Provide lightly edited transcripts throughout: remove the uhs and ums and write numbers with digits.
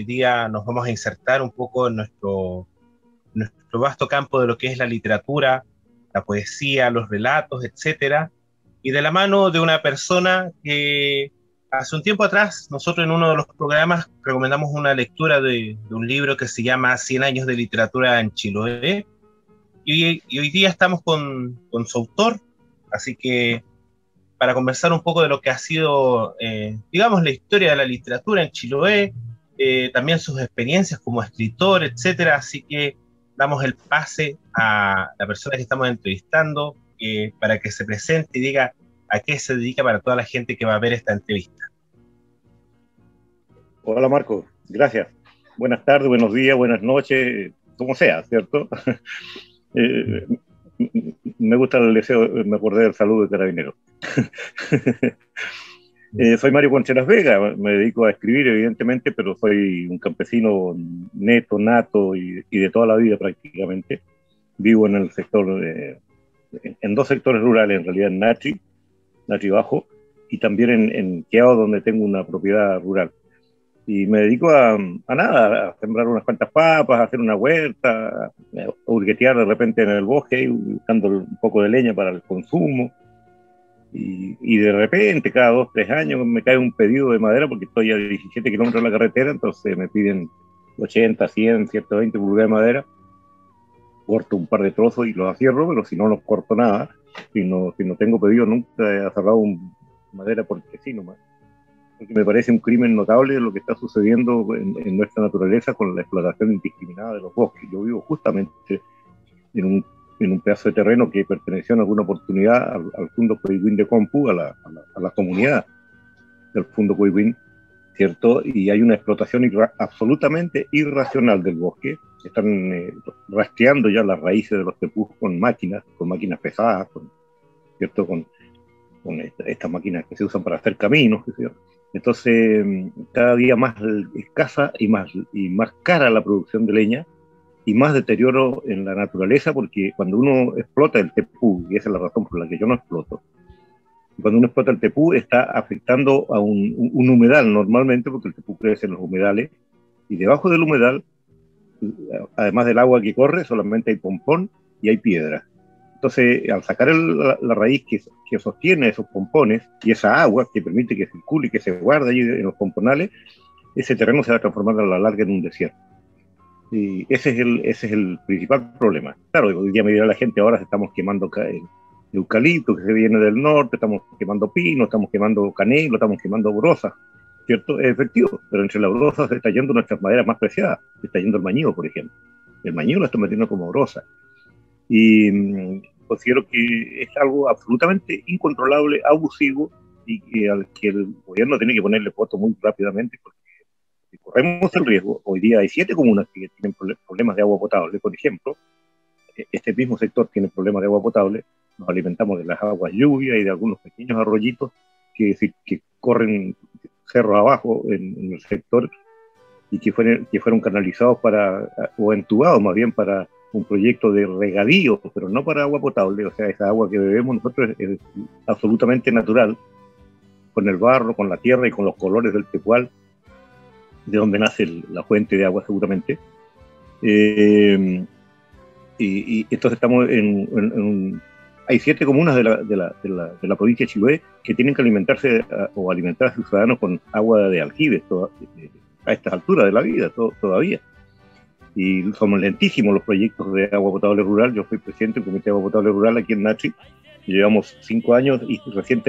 día nos vamos a insertar un poco en nuestro vasto campo de lo que es la literatura, la poesía, los relatos, etcétera, y de la mano de una persona que hace un tiempo atrás nosotros en uno de los programas recomendamos una lectura de un libro que se llama 100 años de literatura en Chiloé, y hoy día estamos con su autor, así que para conversar un poco de lo que ha sido, digamos, la historia de la literatura en Chiloé, también sus experiencias como escritor, etcétera. Así que damos el pase a la persona que estamos entrevistando para que se presente y diga a qué se dedica para toda la gente que va a ver esta entrevista. Hola Marco, gracias. Buenas tardes, buenos días, buenas noches, como sea, ¿cierto? Me gusta el deseo, me acordé del saludo de Carabinero. Soy Mario Contreras Vega, me dedico a escribir evidentemente, pero soy un campesino neto, nato y de toda la vida prácticamente. Vivo en el sector, en dos sectores rurales en realidad, en Natri Bajo, y también en Quiao, donde tengo una propiedad rural. Y me dedico a nada, a sembrar unas cuantas papas, a hacer una huerta, a hurguetear de repente en el bosque, buscando un poco de leña para el consumo. Y de repente, cada 2 o 3 años, me cae un pedido de madera, porque estoy a 17 kilómetros de la carretera, entonces me piden 80, 100, 120 pulgadas de madera. Corto un par de trozos y los acierro, pero si no, no corto nada. Si no tengo pedido, nunca he cerrado madera porque sí nomás. Porque me parece un crimen notable lo que está sucediendo en nuestra naturaleza con la explotación indiscriminada de los bosques. Yo vivo justamente en un pedazo de terreno que perteneció en alguna oportunidad al Fondo Coihuín de Compu, a la comunidad del Fondo Coihuín, ¿cierto? Y hay una explotación absolutamente irracional del bosque. Están rastreando ya las raíces de los tepús con máquinas pesadas, ¿cierto? Con estas máquinas que se usan para hacer caminos, qué sé yo. Entonces, cada día más escasa y más cara la producción de leña y más deterioro en la naturaleza, porque cuando uno explota el tepú, y esa es la razón por la que yo no exploto, cuando uno explota el tepú está afectando a un humedal normalmente, porque el tepú crece en los humedales, y debajo del humedal, además del agua que corre, solamente hay pompón y hay piedra. Entonces, al sacar la raíz que sostiene esos pompones y esa agua que permite que circule y que se guarde allí en los pomponales, ese terreno se va a transformar a la larga en un desierto. Y ese es el principal problema. Claro, hoy día me dirá la gente, ahora estamos quemando eucalipto que se viene del norte, estamos quemando pino, estamos quemando canelo, estamos quemando brosa, ¿cierto? Es efectivo, pero entre las brosas se está yendo nuestras maderas más preciadas, se está yendo el mañío, por ejemplo. El mañío lo está metiendo como brosa. Y considero que es algo absolutamente incontrolable, abusivo, y al que el gobierno tiene que ponerle coto muy rápidamente, porque si corremos el riesgo, hoy día hay 7 comunas que tienen problemas de agua potable, por ejemplo, este mismo sector tiene problemas de agua potable, nos alimentamos de las aguas lluvias y de algunos pequeños arroyitos que corren cerros abajo en el sector y que fueron canalizados o entubados más bien para un proyecto de regadío, pero no para agua potable. O sea, esa agua que bebemos nosotros es absolutamente natural, con el barro, con la tierra y con los colores del tepual, de donde nace la fuente de agua seguramente. Y entonces estamos hay 7 comunas de la provincia de Chiloé que tienen que alimentarse o alimentar a sus ciudadanos con agua de aljibes a estas alturas de la vida todavía. Y son lentísimos los proyectos de agua potable rural. Yo soy presidente del Comité de Agua Potable Rural aquí en Natri. Llevamos 5 años y recién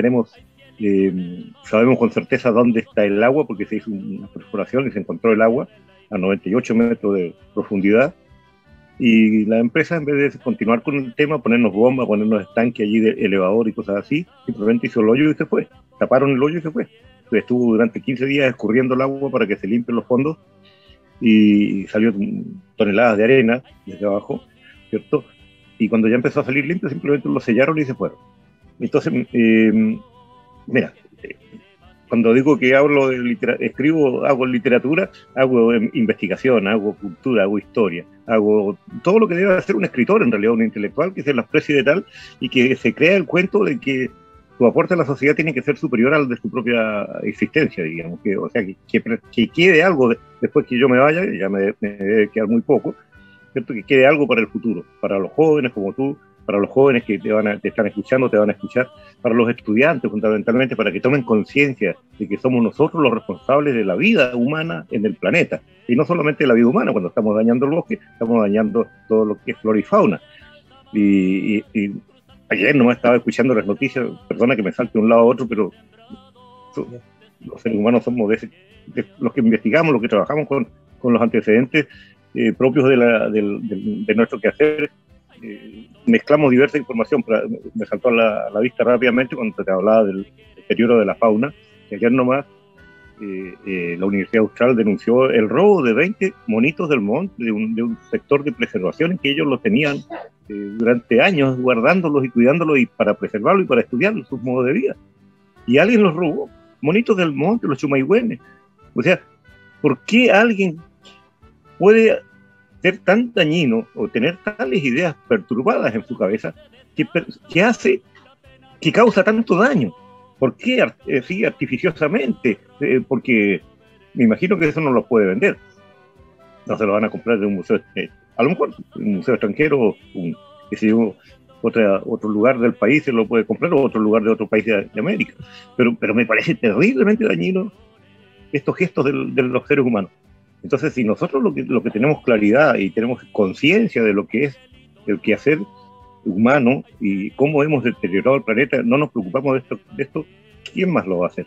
sabemos con certeza dónde está el agua, porque se hizo una perforación y se encontró el agua a 98 metros de profundidad. Y la empresa, en vez de continuar con el tema, ponernos bombas, ponernos estanques allí de elevador y cosas así, simplemente hizo el hoyo y se fue. Taparon el hoyo y se fue. Entonces estuvo durante 15 días escurriendo el agua para que se limpien los fondos y salió toneladas de arena desde abajo, ¿cierto? Y cuando ya empezó a salir limpio, simplemente lo sellaron y se fueron. Entonces, mira, cuando digo que hago literatura, hago investigación, hago cultura, hago historia, hago todo lo que debe hacer un escritor, en realidad un intelectual, que se la especie de tal, y que se crea el cuento de que tu aporte a la sociedad tiene que ser superior al de tu propia existencia, digamos, o sea, que quede algo después que yo me vaya, ya me debe quedar muy poco, ¿cierto? Que quede algo para el futuro, para los jóvenes como tú, para los jóvenes que te están escuchando, te van a escuchar, para los estudiantes fundamentalmente, para que tomen conciencia de que somos nosotros los responsables de la vida humana en el planeta, y no solamente la vida humana, cuando estamos dañando el bosque, estamos dañando todo lo que es flora y fauna. Y ayer nomás estaba escuchando las noticias, perdona que me salte de un lado a otro, pero los seres humanos somos de los que investigamos, los que trabajamos con los antecedentes propios de nuestro quehacer, mezclamos diversa información. Me saltó a la vista rápidamente cuando te hablaba del deterioro de la fauna, que ayer nomás la Universidad Austral denunció el robo de 20 monitos del monte de un sector de preservación en que ellos los tenían durante años guardándolos y cuidándolos y para preservarlos y para estudiar sus modos de vida. Y alguien los robó, monitos del monte, los chumayhuenes. O sea, ¿por qué alguien puede ser tan dañino o tener tales ideas perturbadas en su cabeza que causa tanto daño? ¿Por qué sí, artificiosamente? Porque me imagino que eso no lo puede vender. No se lo van a comprar de un museo, a lo mejor un museo extranjero, otro lugar del país se lo puede comprar, o otro lugar de otro país de América. Pero me parece terriblemente dañino estos gestos de los seres humanos. Entonces, si nosotros lo que tenemos claridad y tenemos conciencia de lo que es el quehacer humano y cómo hemos deteriorado el planeta, no nos preocupamos de esto, ¿quién más lo va a hacer?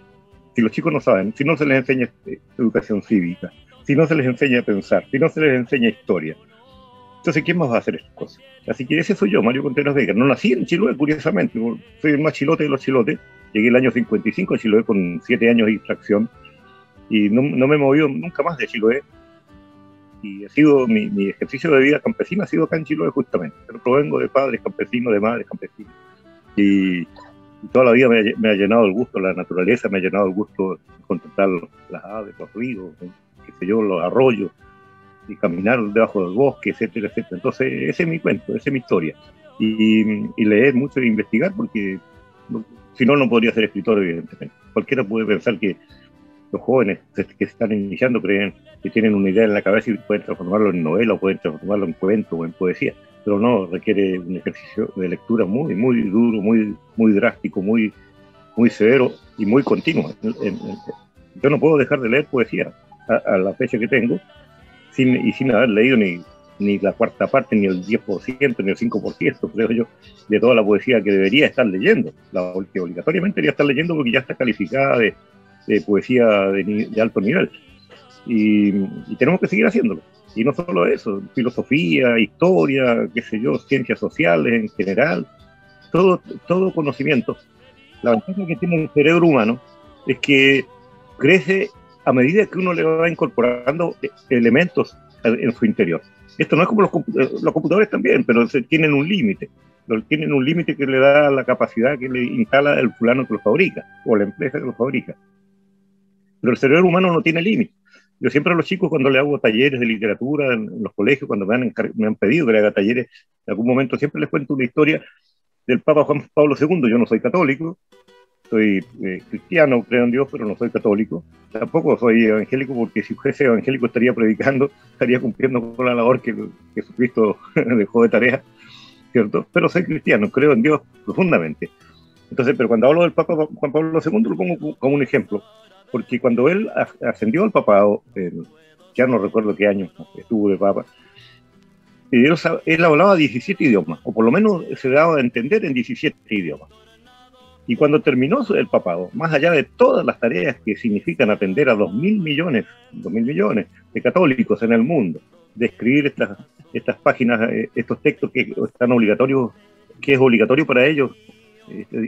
Si los chicos no saben, si no se les enseña educación cívica, si no se les enseña a pensar, si no se les enseña historia, entonces ¿quién más va a hacer estas cosas? Así que ese soy yo, Mario Contreras Vega. No nací en Chiloé, curiosamente, soy el más chilote de los chilotes. Llegué el año 55 a Chiloé con 7 años de distracción y no me he movido nunca más de Chiloé. Y mi ejercicio de vida campesina ha sido acá en Chiloé justamente, pero provengo de padres campesinos, de madres campesinas, y toda la vida me ha llenado el gusto la naturaleza, me ha llenado el gusto contemplar las aves, los ríos, qué sé yo, los arroyos, y caminar debajo del bosque, etcétera, etcétera. Entonces ese es mi cuento, esa es mi historia, y leer mucho e investigar, porque si no podría ser escritor, evidentemente. Cualquiera puede pensar que los jóvenes que se están iniciando creen que tienen una idea en la cabeza y pueden transformarlo en novela o pueden transformarlo en cuento o en poesía, pero no, requiere un ejercicio de lectura muy, muy duro, muy, muy drástico, muy, muy severo y muy continuo. Yo no puedo dejar de leer poesía a la fecha que tengo sin haber leído ni la cuarta parte, ni el 10%, ni el 5%, creo yo, de toda la poesía que debería estar leyendo, que obligatoriamente debería estar leyendo porque ya está calificada de poesía de alto nivel, y tenemos que seguir haciéndolo. Y no solo eso, filosofía, historia, qué sé yo, ciencias sociales en general, todo conocimiento. La ventaja que tiene el cerebro humano es que crece a medida que uno le va incorporando elementos en su interior. Esto no es como los computadores también, pero tienen un límite. Tienen un límite que le da la capacidad que le instala el fulano que lo fabrica, o la empresa que lo fabrica. Pero el cerebro humano no tiene límite. Yo siempre a los chicos, cuando le hago talleres de literatura en los colegios, cuando me han pedido que le haga talleres, en algún momento siempre les cuento una historia del Papa Juan Pablo II. Yo no soy católico, soy cristiano, creo en Dios, pero no soy católico. Tampoco soy evangélico, porque si fuese evangélico estaría predicando, estaría cumpliendo con la labor que Jesucristo dejó de tarea, ¿cierto? Pero soy cristiano, creo en Dios profundamente. Entonces, pero cuando hablo del Papa Juan Pablo II, lo pongo como un ejemplo, porque cuando él ascendió al papado, ya no recuerdo qué año estuvo de papa, él hablaba 17 idiomas, o por lo menos se daba a entender en 17 idiomas. Y cuando terminó el papado, más allá de todas las tareas que significan atender a 2.000 millones de católicos en el mundo, de escribir estas páginas, estos textos que están obligatorios, que es obligatorio para ellos,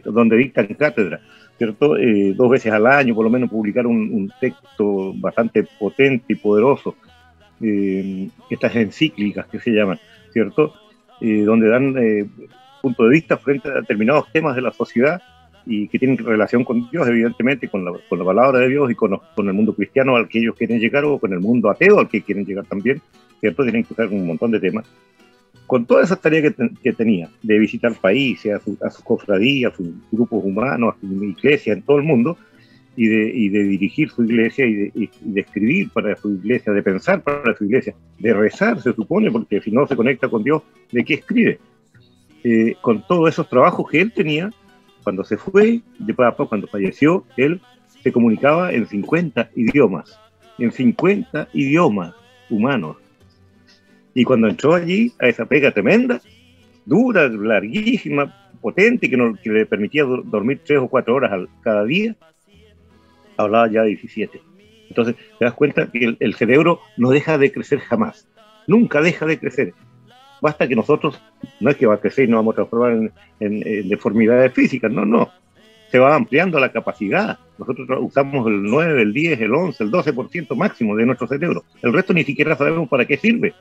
donde dictan cátedra, ¿cierto? 2 veces al año, por lo menos, publicar un texto bastante potente y poderoso, estas encíclicas que se llaman, ¿cierto? Donde dan punto de vista frente a determinados temas de la sociedad y que tienen relación con Dios, evidentemente, con la palabra de Dios y con el mundo cristiano al que ellos quieren llegar, o con el mundo ateo al que quieren llegar también, ¿cierto? Tienen que usar un montón de temas. con todas esas tareas que tenía, de visitar países, a sus cofradías, a sus grupos humanos, a su iglesia en todo el mundo, y de dirigir su iglesia y de escribir para su iglesia, de pensar para su iglesia, de rezar, se supone, porque si no se conecta con Dios, ¿de qué escribe? Con todos esos trabajos que él tenía, cuando se fue de Papa, cuando falleció, él se comunicaba en 50 idiomas, humanos. Y cuando entró allí, a esa pega tremenda, dura, larguísima, potente, que le permitía dormir 3 o 4 horas cada día, hablaba ya 17. Entonces, te das cuenta que el cerebro no deja de crecer jamás. Nunca deja de crecer. Basta que nosotros, no es que va a crecer y nos vamos a transformar en deformidades físicas, no. Se va ampliando la capacidad. Nosotros usamos el 9, el 10, el 11, el 12% máximo de nuestro cerebro. El resto ni siquiera sabemos para qué sirve.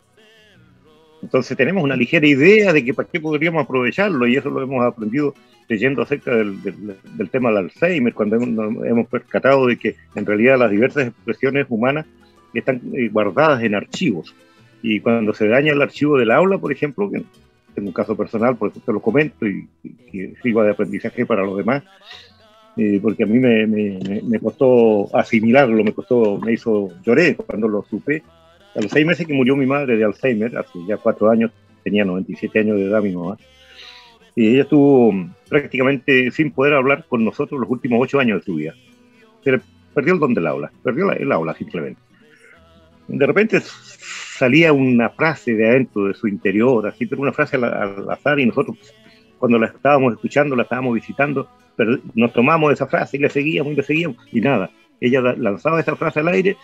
Entonces tenemos una ligera idea de que para qué podríamos aprovecharlo, y eso lo hemos aprendido leyendo acerca del tema del Alzheimer, cuando hemos percatado de que en realidad las diversas expresiones humanas están guardadas en archivos. Y cuando se daña el archivo del aula, por ejemplo, que en un caso personal, por eso te lo comento, y sirva de aprendizaje para los demás, porque a mí me costó asimilarlo, lloré cuando lo supe. A los 6 meses que murió mi madre de Alzheimer, hace ya 4 años, tenía 97 años de edad mi mamá, y ella estuvo prácticamente sin poder hablar con nosotros los últimos 8 años de su vida. Perdió el don del aula, perdió el aula simplemente. De repente salía una frase de adentro de su interior, así, pero una frase al azar, y nosotros cuando la estábamos escuchando, la estábamos visitando, pero nos tomamos esa frase y le seguíamos, y nada. Ella lanzaba esa frase al aire,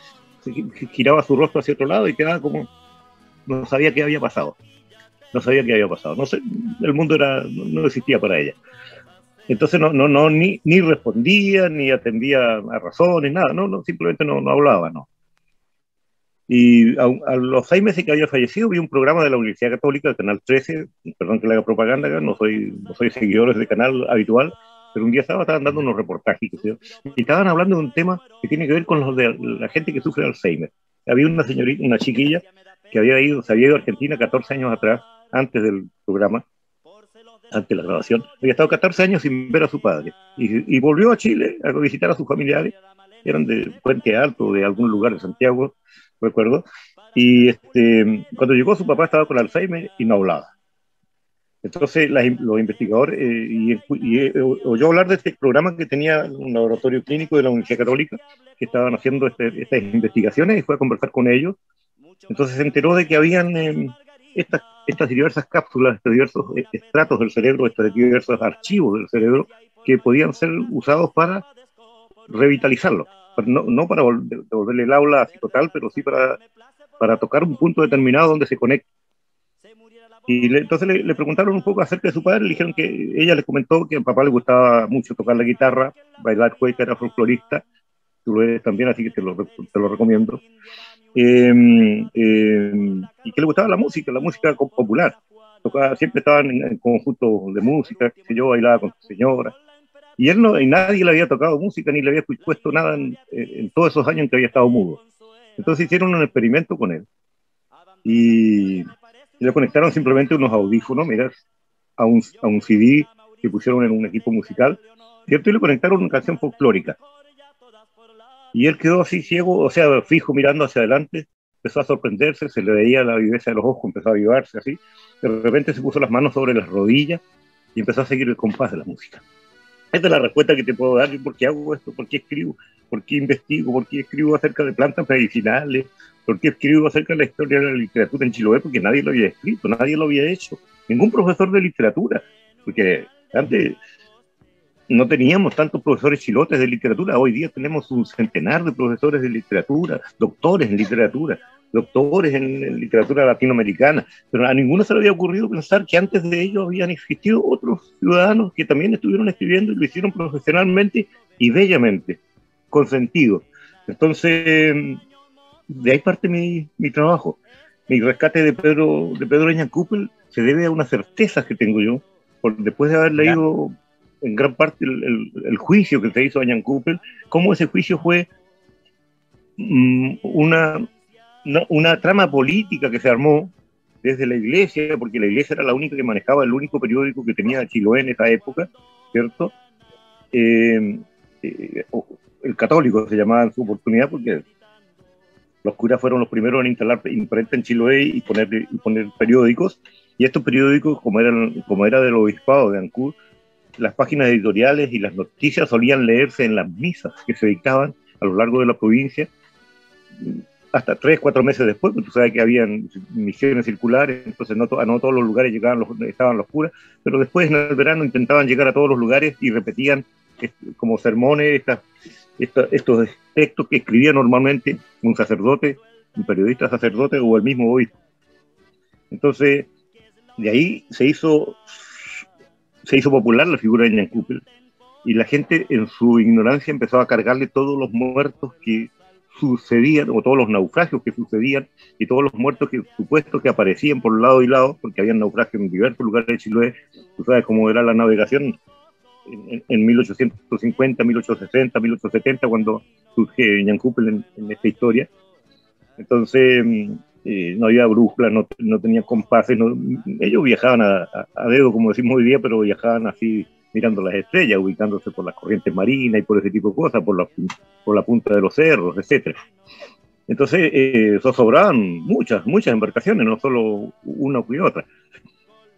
giraba su rostro hacia otro lado y quedaba como, no sabía qué había pasado. No sé, el mundo no existía para ella. Entonces ni respondía, ni atendía a razones, nada, simplemente no hablaba, no. Y a los 6 meses que había fallecido, vi un programa de la Universidad Católica, el Canal 13, perdón que le haga propaganda acá, no soy seguidor de canal habitual, pero un día estaban dando unos reportajes, y estaban hablando de un tema que tiene que ver con los de la gente que sufre de Alzheimer. Había una chiquilla que se había ido a Argentina 14 años atrás, antes del programa, antes de la grabación, había estado 14 años sin ver a su padre, y volvió a Chile a visitar a sus familiares, eran de Puente Alto, de algún lugar de Santiago, recuerdo, y cuando llegó su papá estaba con Alzheimer y no hablaba. Entonces los investigadores oyó hablar de este programa que tenía un laboratorio clínico de la Universidad Católica, que estaban haciendo estas investigaciones, y fue a conversar con ellos. Entonces se enteró de que habían estas diversas cápsulas, estos diversos estratos del cerebro, estos diversos archivos del cerebro que podían ser usados para revitalizarlo. No para devolverle el aula así total, pero sí para tocar un punto determinado donde se conecta. Y entonces le preguntaron un poco acerca de su padre, le dijeron que ella les comentó que a papá le gustaba mucho tocar la guitarra, bailar cueca, era folclorista, tú lo eres también, así que te lo recomiendo. Y que le gustaba la música popular. Siempre estaban en conjuntos de música, que yo bailaba con su señora. Y nadie le había tocado música, ni le había puesto nada en todos esos años en que había estado mudo. Entonces hicieron un experimento con él. Y le conectaron simplemente unos audífonos, mira, a un CD que pusieron en un equipo musical, ¿cierto? Y le conectaron una canción folclórica. Y él quedó así ciego, o sea, fijo, mirando hacia adelante, empezó a sorprenderse, se le veía la viveza de los ojos, empezó a avivarse así. De repente se puso las manos sobre las rodillas y empezó a seguir el compás de la música. Esta es la respuesta que te puedo dar. ¿Por qué hago esto? ¿Por qué escribo? ¿Por qué investigo? ¿Por qué escribo acerca de plantas medicinales? ¿Por qué escribo acerca de la historia de la literatura en Chiloé? Porque nadie lo había escrito, nadie lo había hecho. Ningún profesor de literatura. Porque antes no teníamos tantos profesores chilotes de literatura. Hoy día tenemos un centenar de profesores de literatura, doctores en literatura, doctores en literatura latinoamericana, pero a ninguno se le había ocurrido pensar que antes de ellos habían existido otros ciudadanos que también estuvieron escribiendo y lo hicieron profesionalmente y bellamente, con sentido. Entonces, de ahí parte mi trabajo. Mi rescate de Pedro Eñancúpel se debe a unas certezas que tengo yo, después de haber leído en gran parte el juicio que se hizo a Eñancúpel, cómo ese juicio fue una trama política que se armó desde la iglesia, porque la iglesia era la única que manejaba el único periódico que tenía Chiloé en esa época, ¿cierto? El católico se llamaba en su oportunidad, porque los curas fueron los primeros en instalar imprenta en Chiloé y poner periódicos, y estos periódicos, como era del obispado de Ancud, las páginas editoriales y las noticias solían leerse en las misas que se dictaban a lo largo de la provincia, hasta 3, 4 meses después, porque tú sabes que habían misiones circulares, entonces no todos los lugares estaban los curas, pero después en el verano intentaban llegar a todos los lugares y repetían como sermones estos textos que escribía normalmente un sacerdote, un periodista sacerdote o el mismo obispo. Entonces, de ahí se hizo popular la figura de Ñancuppel, y la gente en su ignorancia empezó a cargarle todos los muertos que sucedían, o todos los naufragios que sucedían, y todos los muertos supuestos que aparecían por lado y lado, porque había naufragios en diversos lugares de Chiloé. Tú sabes cómo era la navegación en 1850, 1860, 1870, cuando surge Ñancuppel en esta historia. Entonces, no había brújulas, no tenían compases, ellos viajaban a dedo, como decimos hoy día, pero viajaban así, mirando las estrellas, ubicándose por las corrientes marinas y por ese tipo de cosas, por la punta de los cerros, etc. Entonces, sobraban muchas embarcaciones, no solo una u otra.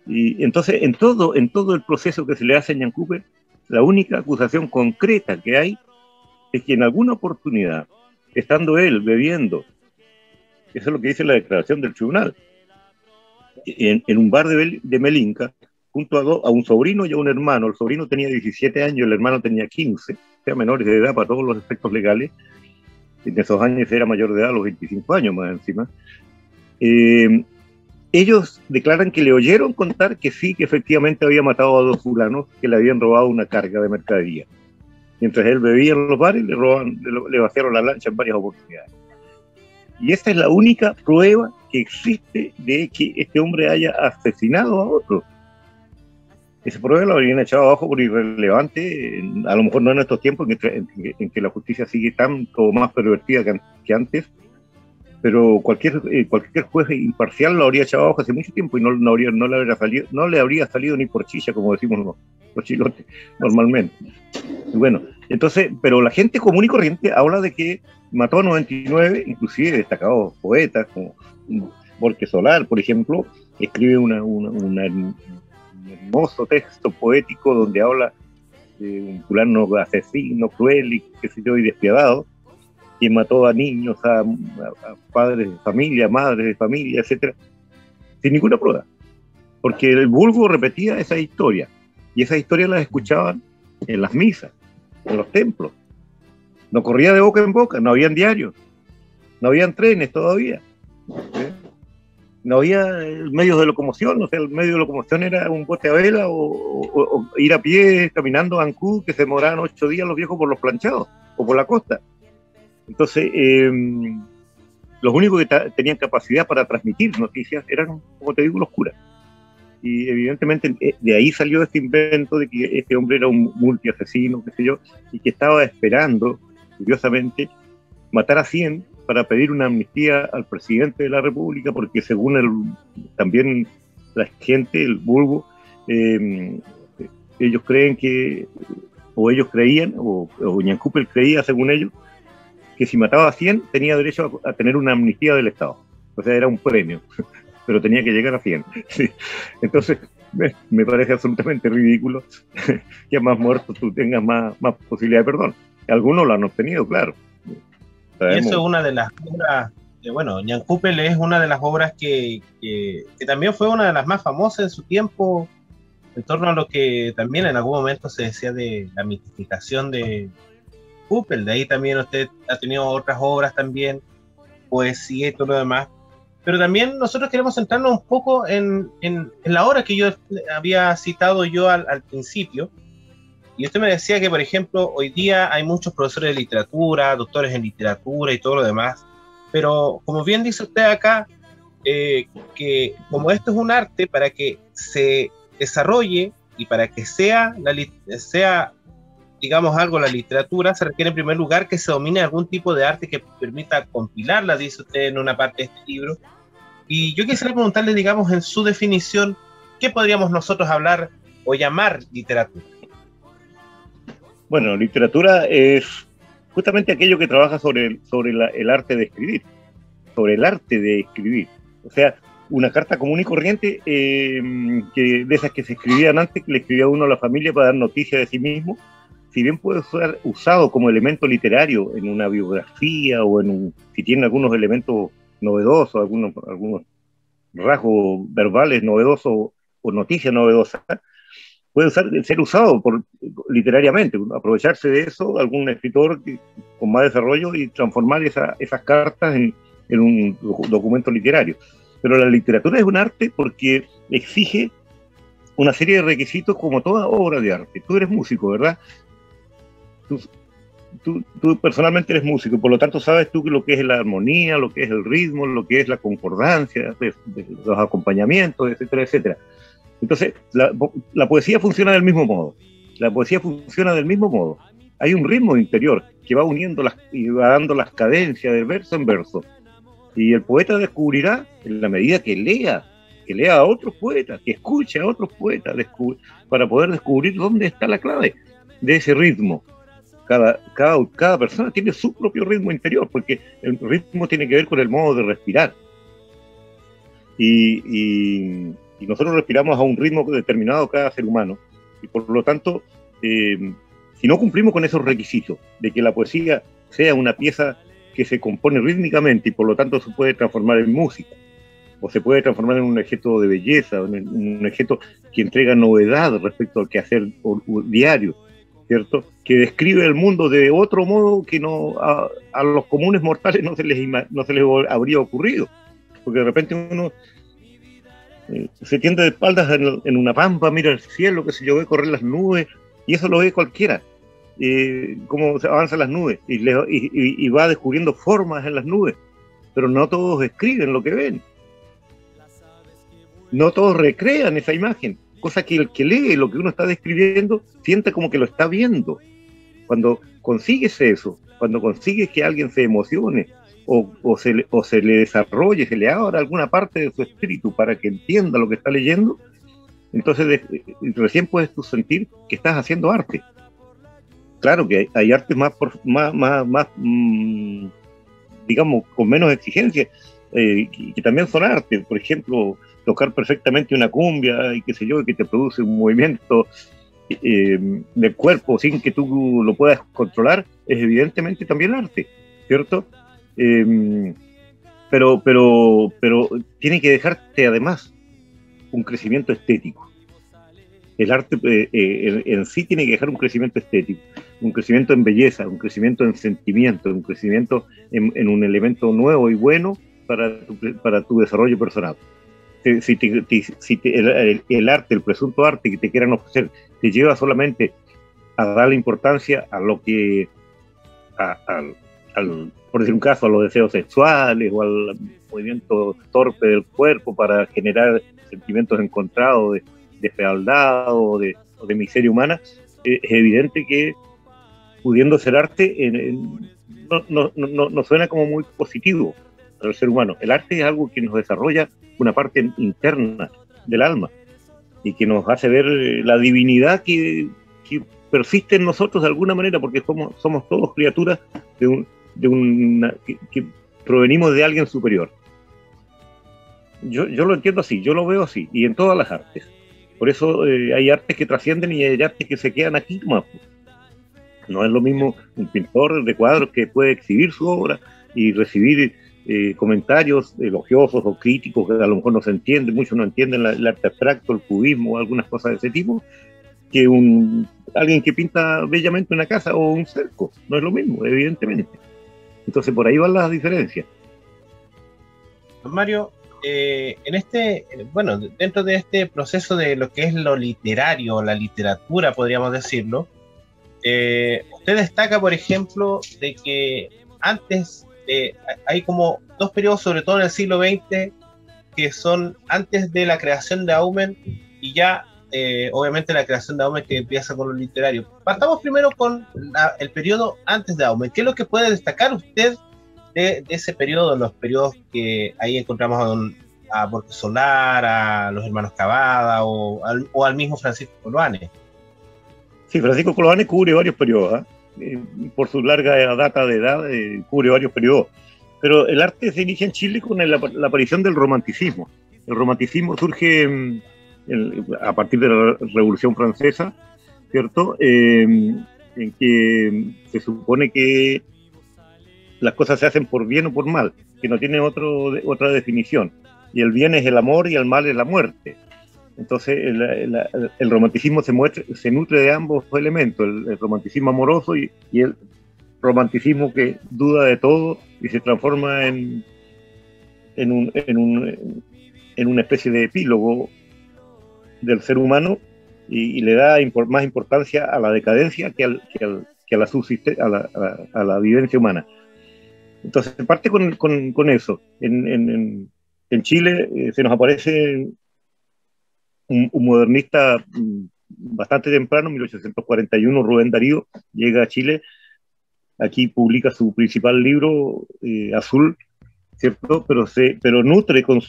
Y entonces, en todo el proceso que se le hace a Ñancuppel, la única acusación concreta que hay es que en alguna oportunidad, estando él bebiendo, eso es lo que dice la declaración del tribunal, en un bar de Melinca, junto a un sobrino y a un hermano. El sobrino tenía 17 años, el hermano tenía 15, o sea, menores de edad para todos los efectos legales. En esos años era mayor de edad, a los 25 años más encima. Ellos declaran que le oyeron contar que sí, que efectivamente había matado a 2 fulanos que le habían robado una carga de mercadería. Mientras él bebía en los bares, le vaciaron la lancha en varias oportunidades. Y esta es la única prueba que existe de que este hombre haya asesinado a otro. Esa prueba la habrían echado abajo por irrelevante, a lo mejor no en estos tiempos en que la justicia sigue tanto más pervertida que antes, pero cualquier juez imparcial lo habría echado abajo hace mucho tiempo y no le habría salido ni por chilla, como decimos los chilotes normalmente. Y bueno, entonces, pero la gente común y corriente habla de que mató a 99, inclusive destacados poetas como Borges Solar, por ejemplo, escribe un hermoso texto poético donde habla de un fulano asesino, cruel y qué sé yo, y despiadado, que mató a niños, a padres de familia, madres de familia, etcétera, sin ninguna prueba, porque el vulgo repetía esa historia, y esas historias las escuchaban en las misas, en los templos. No corría de boca en boca, no habían diarios, no habían trenes todavía, no había medios de locomoción, o sea, el medio de locomoción era un bote a vela o ir a pie caminando a Ancud, que se demoraban 8 días los viejos por los planchados o por la costa. Entonces, los únicos que tenían capacidad para transmitir noticias eran, como te digo, los curas. Y evidentemente de ahí salió este invento de que este hombre era un multiasesino, qué sé yo, y que estaba esperando, curiosamente, matar a 100 para pedir una amnistía al presidente de la República, porque según también la gente, el vulgo, ellos creen que, o ellos creían, o Ñancuppel creía, según ellos, que si mataba a 100 tenía derecho a tener una amnistía del Estado. O sea, era un premio, pero tenía que llegar a 100. Sí. Entonces, me parece absolutamente ridículo que a más muertos tú tengas más posibilidad de perdón. Algunos lo han obtenido, claro. Sabemos. Y eso es una de las obras, bueno, Ñancuppel es una de las obras que también fue una de las más famosas en su tiempo, en torno a lo que también en algún momento se decía de la mitificación de Ñancuppel. De ahí también usted ha tenido otras obras también, poesía y todo lo demás. Pero también nosotros queremos centrarnos un poco en la obra que yo había citado yo al principio. Y usted me decía que, por ejemplo, hoy día hay muchos profesores de literatura, doctores en literatura y todo lo demás. Pero, como bien dice usted acá, que como esto es un arte, para que se desarrolle y para que sea, digamos, algo la literatura, se requiere en primer lugar que se domine algún tipo de arte que permita compilarla, dice usted en una parte de este libro, Y yo quisiera preguntarle, digamos, en su definición, ¿qué podríamos nosotros hablar o llamar literatura? Bueno, literatura es justamente aquello que trabaja sobre el arte de escribir, sobre el arte de escribir. O sea, una carta común y corriente, de esas que se escribían antes, que le escribía uno a la familia para dar noticia de sí mismo, si bien puede ser usado como elemento literario en una biografía o si tiene algunos elementos novedosos, algunos rasgos verbales novedosos o noticias novedosas, puede ser usado literariamente, aprovecharse de eso algún escritor con más desarrollo y transformar esas cartas en un documento literario. Pero la literatura es un arte porque exige una serie de requisitos como toda obra de arte. Tú eres músico, ¿verdad? Tú personalmente eres músico, por lo tanto sabes tú lo que es la armonía, lo que es el ritmo, lo que es la concordancia de los acompañamientos, etcétera, etcétera. Entonces, la poesía funciona del mismo modo. La poesía funciona del mismo modo. Hay un ritmo interior que va uniendo y va dando las cadencias de verso en verso. Y el poeta descubrirá, en la medida que lea a otros poetas, que escuche a otros poetas, para poder descubrir dónde está la clave de ese ritmo. Cada persona tiene su propio ritmo interior, porque el ritmo tiene que ver con el modo de respirar. Y nosotros respiramos a un ritmo determinado cada ser humano, y por lo tanto, si no cumplimos con esos requisitos de que la poesía sea una pieza que se compone rítmicamente y por lo tanto se puede transformar en música, o se puede transformar en un objeto de belleza, en un objeto que entrega novedad respecto al quehacer diario, ¿cierto? Que describe el mundo de otro modo que a los comunes mortales no se les habría ocurrido, porque de repente uno se tiende de espaldas en una pampa, mira el cielo, que se yo, ve correr las nubes, y eso lo ve cualquiera, cómo se avanzan las nubes, y va descubriendo formas en las nubes, pero no todos escriben lo que ven, no todos recrean esa imagen, cosa que el que lee lo que uno está describiendo siente como que lo está viendo. Cuando consigues eso, cuando consigues que alguien se emocione, o se le desarrolle, se le abra alguna parte de su espíritu para que entienda lo que está leyendo, entonces recién puedes tú sentir que estás haciendo arte. Claro que hay artes digamos, con menos exigencia, que también son arte. Por ejemplo, tocar perfectamente una cumbia y qué sé yo, que te produce un movimiento del cuerpo sin que tú lo puedas controlar, es evidentemente también arte, ¿cierto? Pero tiene que dejarte además un crecimiento estético. El arte en sí tiene que dejar un crecimiento estético, un crecimiento en belleza, un crecimiento en sentimiento, un crecimiento en un elemento nuevo y bueno para tu desarrollo personal. Si el arte, el presunto arte que te quieran ofrecer, te lleva solamente a darle importancia a lo que, por decir un caso, a los deseos sexuales o al movimiento torpe del cuerpo para generar sentimientos encontrados de fealdad o de miseria humana, es evidente que pudiendo ser arte no suena como muy positivo para el ser humano. El arte es algo que nos desarrolla una parte interna del alma y que nos hace ver la divinidad que persiste en nosotros de alguna manera, porque somos todos criaturas que provenimos de alguien superior. Yo lo entiendo así, yo lo veo así, y en todas las artes. Por eso hay artes que trascienden y hay artes que se quedan aquí nomás. No es lo mismo un pintor de cuadros que puede exhibir su obra y recibir comentarios elogiosos o críticos que a lo mejor no se entienden, muchos no entienden el arte abstracto, el cubismo o algunas cosas de ese tipo, que alguien que pinta bellamente una casa o un cerco. No es lo mismo, evidentemente. Entonces por ahí van las diferencias. Mario, dentro de este proceso de lo que es lo literario, la literatura, podríamos decirlo, usted destaca, por ejemplo, de que antes hay como dos periodos, sobre todo en el siglo XX, que son antes de la creación de Aumen y ya, obviamente, la creación de Aumen que empieza con lo literario. Partamos primero con el periodo antes de Aumen. ¿Qué es lo que puede destacar usted de ese periodo, los periodos que ahí encontramos a Borges Solar, a los hermanos Cavada o al mismo Francisco Coloane. Sí, Francisco Coloane cubre varios periodos, por su larga data de edad, cubre varios periodos. Pero el arte se inicia en Chile con la aparición del romanticismo. El romanticismo surge a partir de la Revolución Francesa, ¿cierto? En que se supone que las cosas se hacen por bien o por mal, que no tienen otra definición. Y el bien es el amor y el mal es la muerte. Entonces el romanticismo se nutre de ambos elementos, el romanticismo amoroso y el romanticismo que duda de todo y se transforma en una especie de epílogo del ser humano y le da más importancia a la decadencia que a la vivencia humana. Entonces parte con eso. En Chile se nos aparece un modernista bastante temprano, en 1841, Rubén Darío, llega a Chile, aquí publica su principal libro, Azul, ¿cierto? Pero nutre con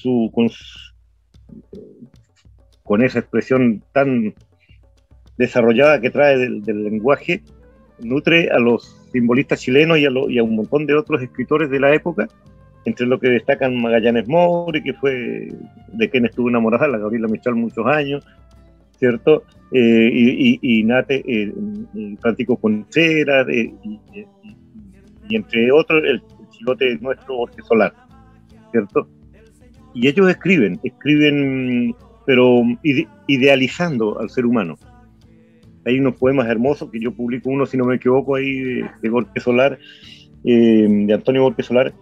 esa expresión tan desarrollada que trae del lenguaje, nutre a los simbolistas chilenos y a un montón de otros escritores de la época, entre los que destacan Magallanes Mauri, que fue de quien estuvo enamorada, la Gabriela Mistral, muchos años, ¿cierto? Y Francisco Contreras, y entre otros el chilote nuestro, Borges Solar, ¿cierto? Y ellos escriben, pero idealizando al ser humano. Hay unos poemas hermosos que yo publico, uno, si no me equivoco, ahí de Borges Solar, de Antonio Borges Solar,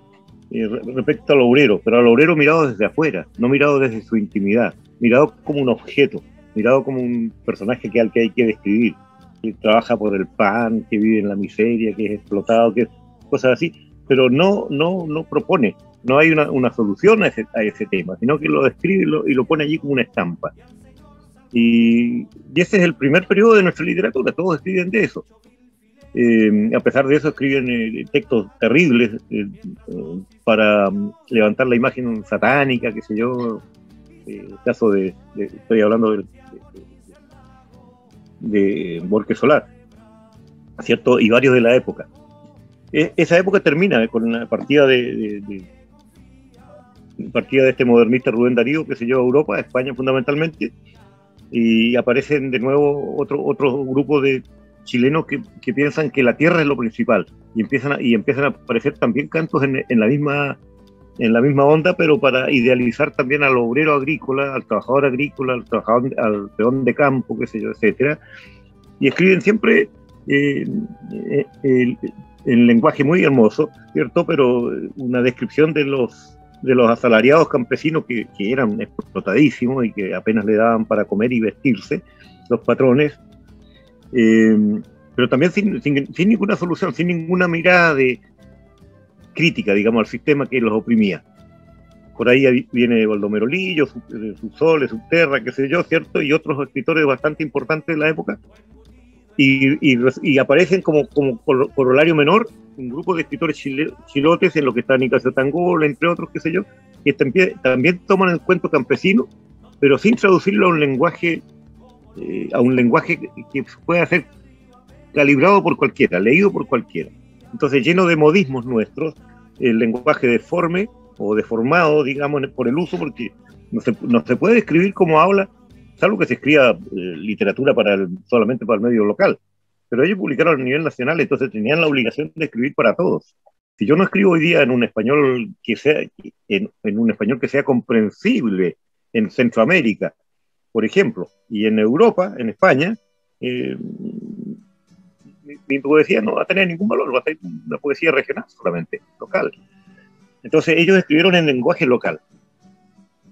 respecto al obrero, pero al obrero mirado desde afuera, no mirado desde su intimidad, mirado como un objeto, mirado como un personaje al que hay que describir, que trabaja por el pan, que vive en la miseria, que es explotado, que cosas así, pero no propone, no hay una solución a ese tema, sino que lo describe y lo pone allí como una estampa. Y ese es el primer periodo de nuestra literatura, todos escriben de eso. A pesar de eso escriben textos terribles para levantar la imagen satánica, qué sé yo, el caso estoy hablando de Borges Solar, ¿cierto? Y varios de la época. Esa época termina con la partida de este modernista Rubén Darío, que se lleva a Europa, a España fundamentalmente, y aparecen de nuevo otro grupo de chilenos que piensan que la tierra es lo principal y empiezan a aparecer también cantos en la misma onda, pero para idealizar también al obrero agrícola, al trabajador agrícola, al peón de campo, qué sé yo, etcétera, y escriben siempre en lenguaje muy hermoso, ¿cierto? Pero una descripción de los asalariados campesinos que eran explotadísimos y que apenas le daban para comer y vestirse, los patrones, pero también sin ninguna solución, sin ninguna mirada de crítica, digamos, al sistema que los oprimía. Por ahí viene Baldomero Lillo, Subsole, Subterra, qué sé yo, ¿cierto? Y otros escritores bastante importantes de la época, y aparecen como corolario menor un grupo de escritores chilotes, en lo que está Nicasio Tangola, entre otros, qué sé yo, que también toman el cuento campesino, pero sin traducirlo a un lenguaje que pueda ser calibrado por cualquiera, leído por cualquiera. Entonces, lleno de modismos nuestros, el lenguaje deforme o deformado, digamos, por el uso, porque no se puede escribir como habla, salvo que se escriba literatura solamente para el medio local. Pero ellos publicaron a nivel nacional, entonces tenían la obligación de escribir para todos. Si yo no escribo hoy día en un español que sea comprensible en Centroamérica, por ejemplo, y en Europa, en España, mi poesía no va a tener ningún valor, va a ser una poesía regional solamente, local. Entonces ellos escribieron en lenguaje local.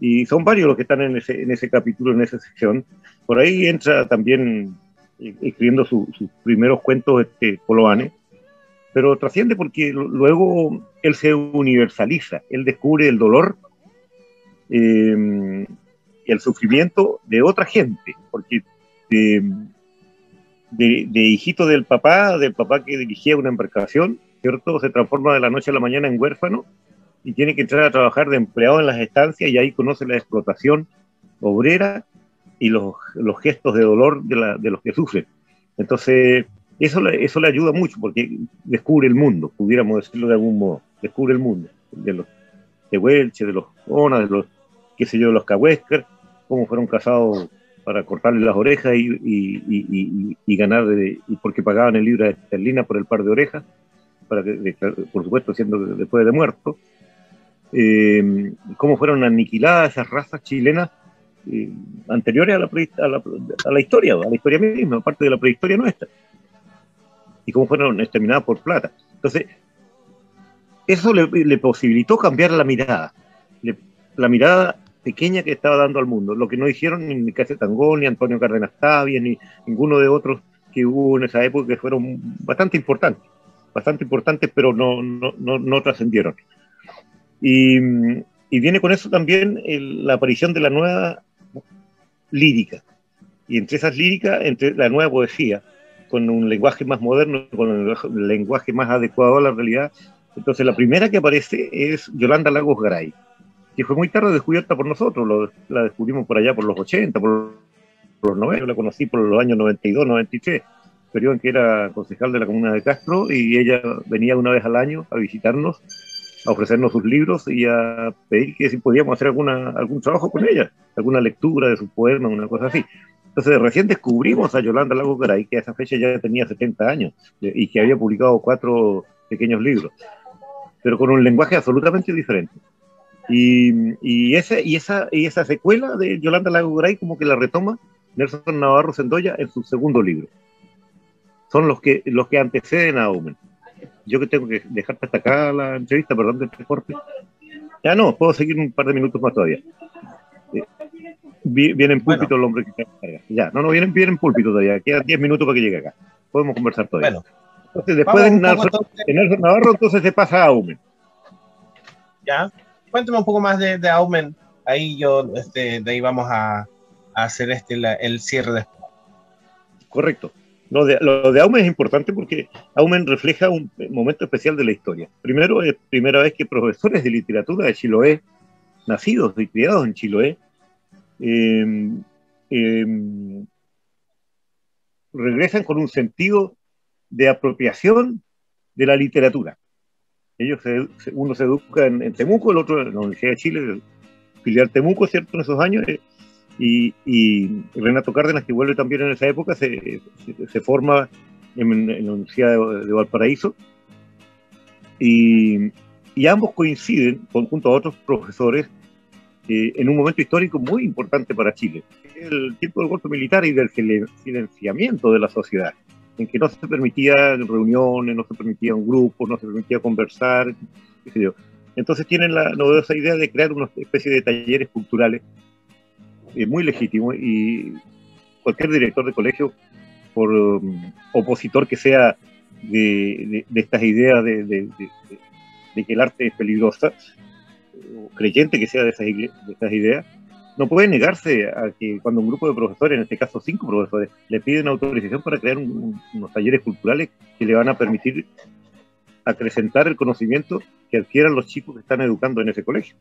Y son varios los que están en ese capítulo, en esa sección. Por ahí entra también escribiendo sus primeros cuentos Coloane, pero trasciende porque luego él se universaliza, él descubre el dolor y el sufrimiento de otra gente, porque de hijito del papá que dirigía una embarcación, ¿cierto? Se transforma de la noche a la mañana en huérfano y tiene que entrar a trabajar de empleado en las estancias, y ahí conoce la explotación obrera y los gestos de dolor de los que sufren. Entonces, eso le ayuda mucho, porque descubre el mundo, pudiéramos decirlo de algún modo, descubre el mundo, de los tehuelches, de los onas, de los, qué sé yo, de los cahuéscar, cómo fueron cazados para cortarle las orejas y ganar, y porque pagaban el libra esterlina por el par de orejas, para que, por supuesto, siendo después de muerto, cómo fueron aniquiladas esas razas chilenas anteriores a la historia misma, aparte de la prehistoria nuestra, y cómo fueron exterminadas por plata. Entonces, eso le posibilitó cambiar la mirada pequeña que estaba dando al mundo, lo que no hicieron ni Nicasio Tangón, ni Antonio Cárdenas Tavia, ni ninguno de otros que hubo en esa época, que fueron bastante importantes, pero no trascendieron. Y viene con eso también la aparición de la nueva lírica, y entre esas líricas, entre la nueva poesía, con un lenguaje más moderno, con un lenguaje más adecuado a la realidad. Entonces, la primera que aparece es Yolanda Lagos Garay, que fue muy tarde descubierta por nosotros, la descubrimos por allá por los 80, por los 90, yo la conocí por los años 92, 93, periodo en que era concejal de la comuna de Castro, y ella venía una vez al año a visitarnos, a ofrecernos sus libros y a pedir que si podíamos hacer algún trabajo con ella, alguna lectura de sus poemas, una cosa así. Entonces, recién descubrimos a Yolanda Lagos Garay, que a esa fecha ya tenía 70 años y que había publicado 4 pequeños libros, pero con un lenguaje absolutamente diferente. Y esa secuela de Yolanda Lagos Garay como que la retoma Nelson Navarro Sendoya en su segundo libro. Son los que anteceden a Aumen. Yo que tengo que dejar hasta acá la entrevista, perdón del transporte. Ya no, puedo seguir un par de minutos más todavía. Viene en púlpito, bueno, el hombre que carga. Ya, viene en púlpito todavía. Quedan 10 minutos para que llegue acá. Podemos conversar todavía. Bueno, entonces, después de Nelson Navarro, entonces se pasa a Aumen. Ya, cuéntame un poco más de Aumen. Ahí de ahí vamos a hacer el cierre después. Correcto. Lo de Aumen es importante porque Aumen refleja un momento especial de la historia. Primero, es primera vez que profesores de literatura de Chiloé, nacidos y criados en Chiloé, regresan con un sentido de apropiación de la literatura. Uno se educa en Temuco, el otro en la Universidad de Chile, filial Temuco, ¿cierto?, en esos años, y Renato Cárdenas, que vuelve también en esa época, se forma en la Universidad de Valparaíso, y ambos coinciden, junto a otros profesores, en un momento histórico muy importante para Chile, el tiempo del golpe militar y del silenciamiento de la sociedad, en que no se permitían reuniones, no se permitía un grupo, no se permitía conversar, qué sé yo. Entonces tienen la novedosa idea de crear una especie de talleres culturales muy legítimo, y cualquier director de colegio, por opositor que sea de estas ideas de que el arte es peligrosa, o creyente que sea de estas ideas, no puede negarse a que cuando un grupo de profesores, en este caso 5 profesores, le piden autorización para crear unos talleres culturales que le van a permitir acrecentar el conocimiento que adquieran los chicos que están educando en ese colegio.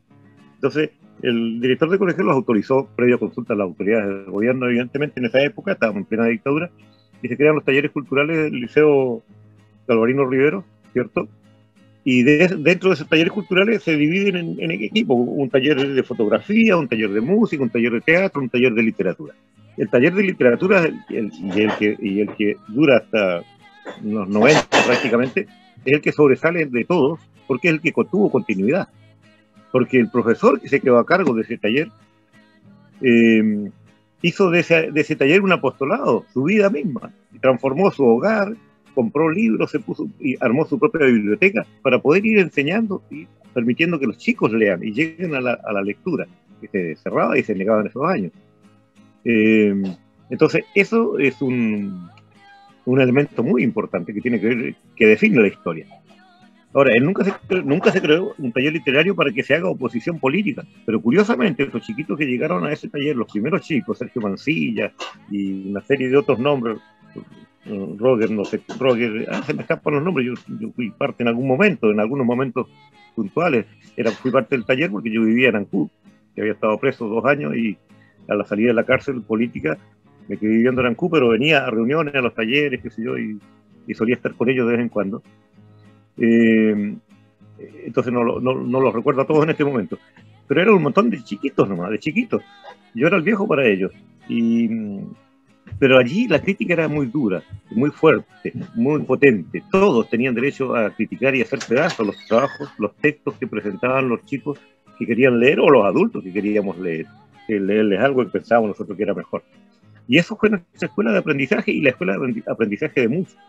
Entonces, el director de colegio los autorizó, previo consulta a las autoridades del gobierno, evidentemente en esa época, estábamos en plena dictadura, y se crean los talleres culturales del Liceo Galvarino Rivero, ¿cierto? Y dentro de esos talleres culturales se dividen en equipos: un taller de fotografía, un taller de música, un taller de teatro, un taller de literatura. El taller de literatura, y el que dura hasta los 90 prácticamente, es el que sobresale de todos, porque es el que tuvo continuidad. Porque el profesor que se quedó a cargo de ese taller hizo de ese taller un apostolado, su vida misma, y transformó su hogar, compró libros, y armó su propia biblioteca para poder ir enseñando y permitiendo que los chicos lean y lleguen a la lectura, que se cerraba y se negaba en esos años. Entonces, eso es un elemento muy importante que tiene que ver, que define la historia. Ahora, nunca se creó un taller literario para que se haga oposición política, pero curiosamente los chiquitos que llegaron a ese taller, los primeros chicos, Sergio Mancilla y una serie de otros nombres, Roger, se me escapan los nombres, yo fui parte en algunos momentos puntuales. Fui parte del taller porque yo vivía en Ancud, que había estado preso 2 años y a la salida de la cárcel política me quedé viviendo en Ancud, pero venía a reuniones, a los talleres, qué sé yo, y solía estar con ellos de vez en cuando. Entonces no los recuerdo a todos en este momento. Pero era un montón de chiquitos nomás, de chiquitos. Yo era el viejo para ellos. Pero allí la crítica era muy dura, muy fuerte, muy potente. Todos tenían derecho a criticar y hacer pedazos los trabajos, los textos que presentaban los chicos que querían leer, o los adultos que queríamos leer, que leerles algo que pensábamos nosotros que era mejor. Y eso fue nuestra escuela de aprendizaje y la escuela de aprendizaje de música.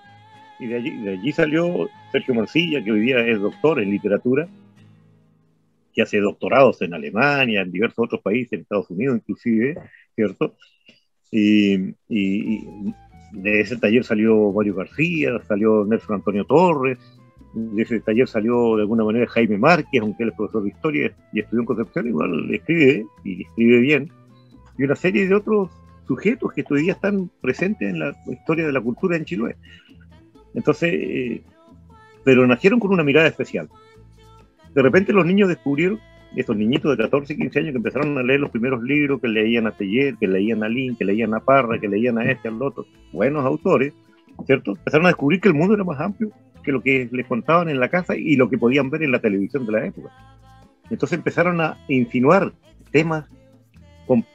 Y de allí salió Sergio Mancilla, que hoy día es doctor en literatura, que hace doctorados en Alemania, en diversos otros países, en Estados Unidos inclusive, ¿cierto? Y de ese taller salió Mario García, salió Nelson Antonio Torres, de ese taller salió de alguna manera Jaime Márquez, aunque él es profesor de historia y estudió en Concepción, igual escribe, y escribe bien, y una serie de otros sujetos que hoy día están presentes en la historia de la cultura en Chiloé. Entonces, pero nacieron con una mirada especial. De repente los niños descubrieron, estos niñitos de 14, 15 años que empezaron a leer los primeros libros, que leían a Teillier, que leían a Lin, que leían a Parra, que leían a este, al otro, buenos autores, ¿cierto? Empezaron a descubrir que el mundo era más amplio que lo que les contaban en la casa y lo que podían ver en la televisión de la época. Entonces empezaron a insinuar temas con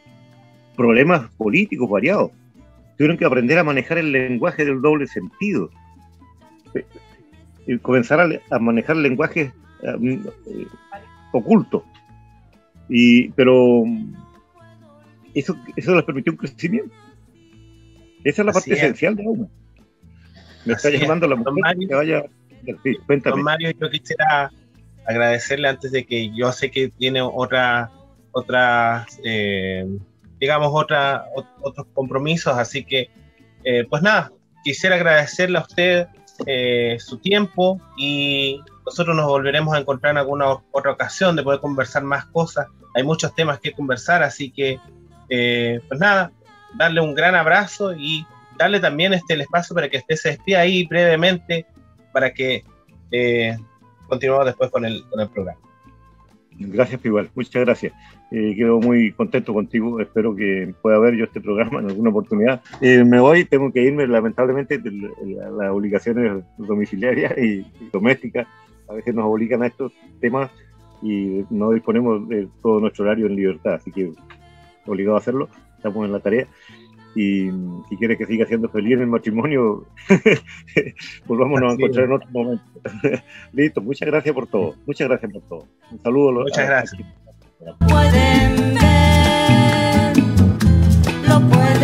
problemas políticos variados. Tuvieron que aprender a manejar el lenguaje del doble sentido. Y comenzar a manejar lenguajes ocultos. Pero eso les permitió un crecimiento. Esa es la parte esencial de uno. Me está llamando la mujer que vaya. Sí, cuéntame. Don Mario, yo quisiera agradecerle antes de que yo sé que tiene otros compromisos, así que pues nada, quisiera agradecerle a usted su tiempo, y nosotros nos volveremos a encontrar en alguna otra ocasión de poder conversar más cosas. Hay muchos temas que conversar, así que pues nada, darle un gran abrazo y darle también el espacio para que usted se despida ahí brevemente para que continuemos después con el programa. Gracias, igual, muchas gracias. Quedo muy contento contigo, espero que pueda ver yo este programa en alguna oportunidad. Me voy, tengo que irme, lamentablemente las obligaciones domiciliarias y domésticas a veces nos obligan a estos temas y no disponemos de todo nuestro horario en libertad, así que obligado a hacerlo, estamos en la tarea. Y si quieres que siga siendo feliz en el matrimonio, volvámonos a encontrar en otro momento. Listo, muchas gracias por todo. Muchas gracias por todo. Un saludo. Muchas gracias. Pueden ver, lo pueden